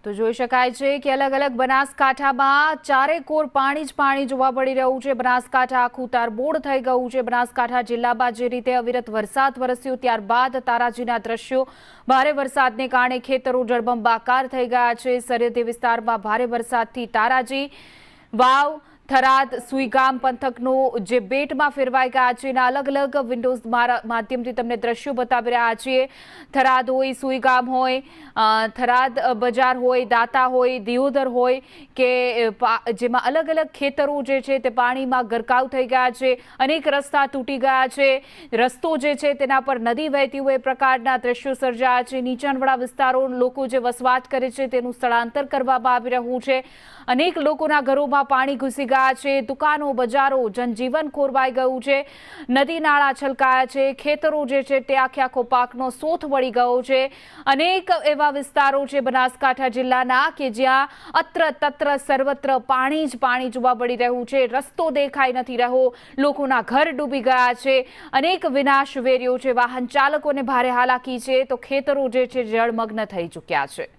તો જોઈ શકાય છે કે અલગ અલગ બનાસકાંઠામાં ચારેકોર પાણી જ પાણી જોવા મળી રહ્યું છે। બનાસકાંઠા આખું તરબોળ થઈ ગયું છે। બનાસકાંઠા જિલ્લામાં જે રીતે અવિરત વરસાદ વરસ્યો ત્યારબાદ તારાજીના દ્રશ્યો ભારે વરસાદને કારણે ખેતરો જળબંબાકાર થઈ ગયા છે। સરહદી વિસ્તારમાં ભારે વરસાદથી તારાજી વાવ થરાદ સુઈગામ પંથકનો જે બેટમાં ફેરવાઈ ગયા છે। એના અલગ અલગ વિન્ડોઝ માધ્યમથી તમને દ્રશ્યો બતાવી રહ્યા છીએ। થરાદ હોય, સુઈગામ હોય, થરાદ બજાર હોય, દાતા હોય, દિયોદર હોય કે જેમાં અલગ અલગ ખેતરો જે છે તે પાણીમાં ગરકાવ થઈ ગયા છે। અનેક રસ્તા તૂટી ગયા છે। રસ્તો જે છે તેના પર નદી વહેતી હોય પ્રકારના દ્રશ્યો સર્જાયા છે। નીચાણવાળા વિસ્તારો લોકો જે વસવાટ કરે છે તેનું સ્થળાંતર કરવામાં આવી રહ્યું છે। અનેક લોકોના ઘરોમાં પાણી ઘૂસી ગયા છે। દુકાનો, બજારો, જનજીવન ખોરવાઈ ગયું છે। નદી નાળા છલકાયા છે। ખેતરો જે છે તે આખો પાકનો સોથ વળી ગયો છે। અનેક એવા વિસ્તારો છે બનાસકાંઠા જિલ્લાના કે જ્યાં અત્ર તત્ર સર્વત્ર પાણી જ પાણી જોવા મળી રહ્યું છે। રસ્તો દેખાઈ નથી રહ્યો, લોકોના ઘર ડૂબી ગયા છે। અનેક વિનાશ વેર્યો છે। વાહન ચાલકોને ભારે હાલાકી છે તો ખેતરો જે છે જળમગ્ન થઈ ચૂક્યા છે।